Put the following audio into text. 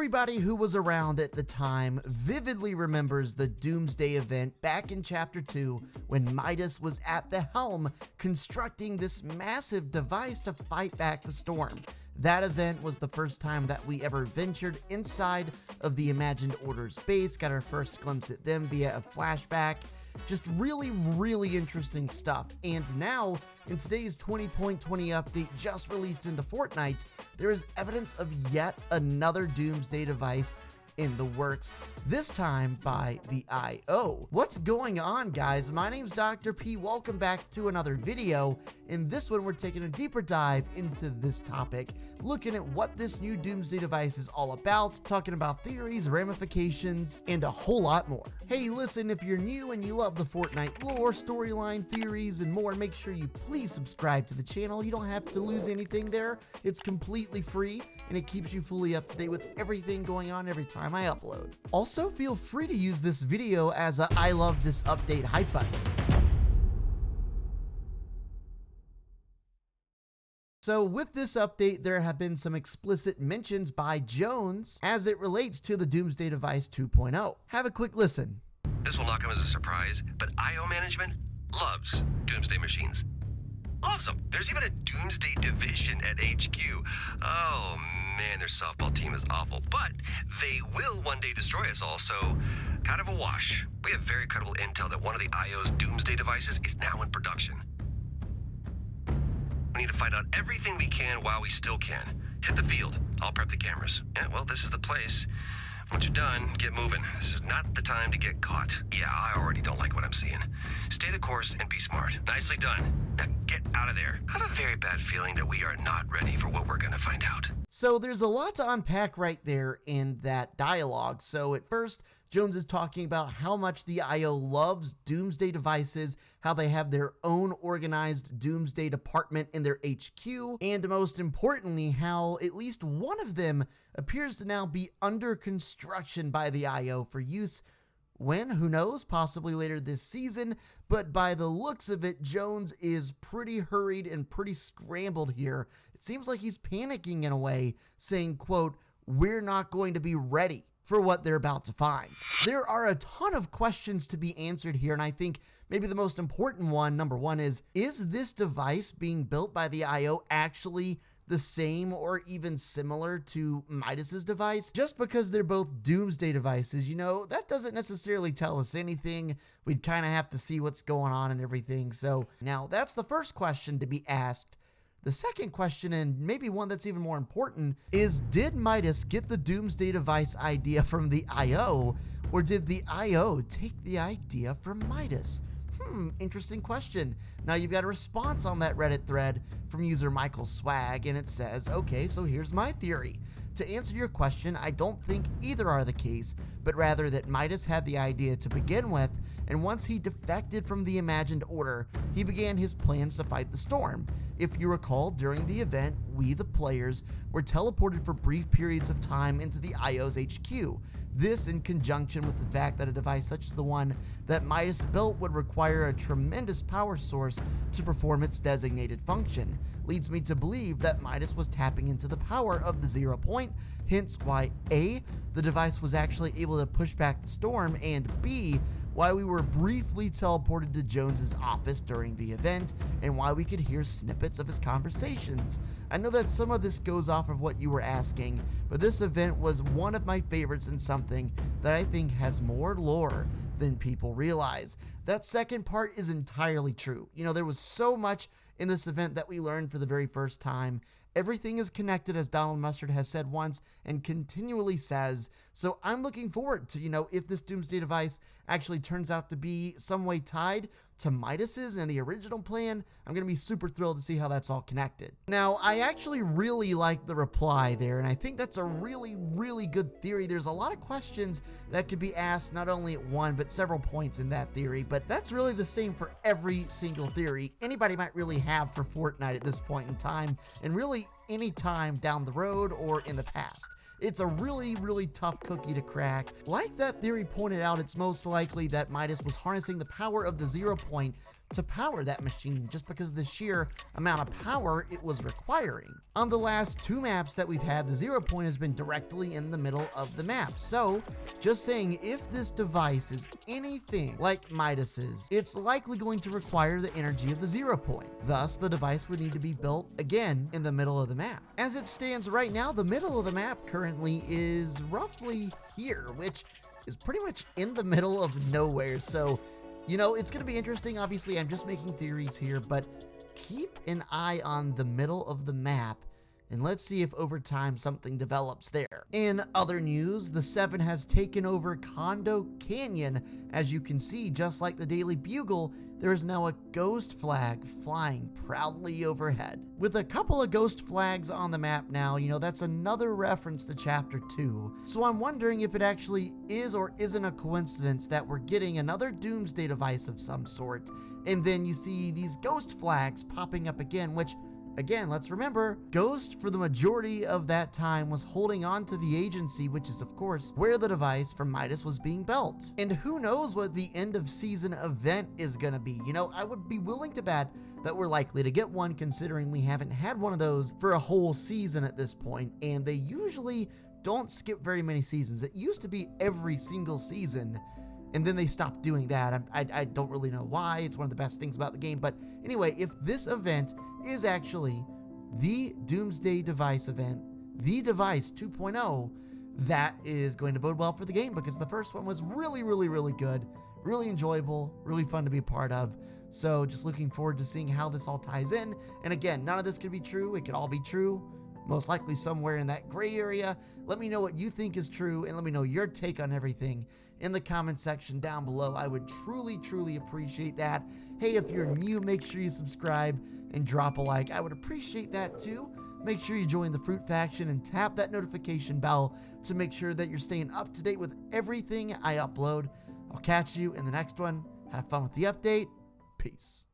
Everybody who was around at the time vividly remembers the Doomsday event back in Chapter 2 when Midas was at the helm constructing this massive device to fight back the storm. That event was the first time that we ever ventured inside of the Imagined Order's base, got our first glimpse at them via a flashback. Just really interesting stuff. And now, in today's 20.20 update just released into Fortnite, there is evidence of yet another Doomsday device in the works, this time by the IO. What's going on, guys? My name's Dr. P. Welcome back to another video. In this one, we're taking a deeper dive into this topic, looking at what this new Doomsday device is all about, talking about theories, ramifications, and a whole lot more. Hey, listen, if you're new and you love the Fortnite lore, storyline, theories, and more, make sure you please subscribe to the channel. You don't have to lose anything there. It's completely free, and it keeps you fully up to date with everything going on every time I upload. Also, feel free to use this video as a I love this update hype button. So with this update, there have been some explicit mentions by Jones as it relates to the Doomsday Device 2.0. Have a quick listen. This will not come as a surprise, but IO management loves Doomsday machines. Loves them. There's even a Doomsday division at HQ. Oh man, their softball team is awful, but they will one day destroy us all, so kind of a wash. We have very credible intel that one of the IO's Doomsday devices is now in production. We need to find out everything we can while we still can. Hit the field. I'll prep the cameras. Yeah, well, this is the place. Once you're done, get moving. This is not the time to get caught. Yeah, I already don't like what I'm seeing. Stay the course and be smart. Nicely done. Now get out of there. I have a very bad feeling that we are not ready for what we're gonna find out. So there's a lot to unpack right there in that dialogue. So at first, Jones is talking about how much the IO loves Doomsday devices, how they have their own organized Doomsday department in their HQ, and most importantly, how at least one of them appears to now be under construction by the IO for use when, who knows, possibly later this season, but by the looks of it, Jones is pretty hurried and pretty scrambled here. It seems like he's panicking in a way, saying, quote, "We're not going to be ready for what they're about to find." There are a ton of questions to be answered here, and I think maybe the most important one, number one, is this device being built by the IO actually the same or even similar to Midas's device? Just because they're both Doomsday devices, you know, that doesn't necessarily tell us anything. We'd kind of have to see what's going on and everything. So now that's the first question to be asked. The second question, and maybe one that's even more important, is did Midas get the Doomsday device idea from the IO, or did the IO take the idea from Midas? Interesting question. Now you've got a response on that Reddit thread from user Michael Swag, and it says, okay, so here's my theory. To answer your question, I don't think either are the case, but rather that Midas had the idea to begin with, and once he defected from the Imagined Order, he began his plans to fight the storm. If you recall, during the event, we, the players, were teleported for brief periods of time into the IO's HQ. This, in conjunction with the fact that a device such as the one that Midas built would require a tremendous power source to perform its designated function, leads me to believe that Midas was tapping into the power of the 0 point, hence why A, the device was actually able to push back the storm, and B, why we were briefly teleported to Jones's office during the event, and why we could hear snippets of his conversations. I know that some of this goes off of what you were asking, but this event was one of my favorites and something that I think has more lore than people realize. That second part is entirely true. You know, there was so much in this event that we learned for the very first time. Everything is connected, as Donald Mustard has said once and continually says. So I'm looking forward to, you know, if this Doomsday device actually turns out to be some way tied to Midas's and the original plan, I'm going to be super thrilled to see how that's all connected. Now, I actually really like the reply there, and I think that's a really good theory. There's a lot of questions that could be asked, not only at one, but several points in that theory, but that's really the same for every single theory anybody might really have for Fortnite at this point in time, and really any time down the road or in the past. It's a really tough cookie to crack. Like that theory pointed out, it's most likely that Midas was harnessing the power of the 0 point to power that machine just because of the sheer amount of power it was requiring. On the last 2 maps that we've had, the 0 point has been directly in the middle of the map. So, just saying, if this device is anything like Midas's, it's likely going to require the energy of the 0 point. Thus, the device would need to be built again in the middle of the map. As it stands right now, the middle of the map currently is roughly here, which is pretty much in the middle of nowhere. So, you know, it's going to be interesting. Obviously, I'm just making theories here, but keep an eye on the middle of the map, and let's see if over time something develops there. In other news, the 7 has taken over Condo Canyon. As you can see, just like the Daily Bugle, there is now a ghost flag flying proudly overhead. With a couple of ghost flags on the map now, you know, that's another reference to Chapter 2. So I'm wondering if it actually is or isn't a coincidence that we're getting another Doomsday Device of some sort, and then you see these ghost flags popping up again, which, again, let's remember, Ghost for the majority of that time was holding on to the agency, which is of course where the device from Midas was being built. And who knows what the end of season event is gonna be. You know, I would be willing to bet that we're likely to get one, considering we haven't had one of those for a whole season at this point, and they usually don't skip very many seasons. It used to be every single season, and then they stopped doing that. I don't really know why. It's one of the best things about the game. But anyway, if this event is actually the Doomsday Device event, the Device 2.0, that is going to bode well for the game, because the first one was really, really, really good, really enjoyable, really fun to be a part of. So just looking forward to seeing how this all ties in. And again, none of this could be true. It could all be true, most likely somewhere in that gray area. Let me know what you think is true, and let me know your take on everything in the comment section down below. I would truly, truly appreciate that. Hey, if you're new, make sure you subscribe and drop a like. I would appreciate that too. Make sure you join the Fruit Faction and tap that notification bell to make sure that you're staying up to date with everything I upload. I'll catch you in the next one. Have fun with the update. Peace.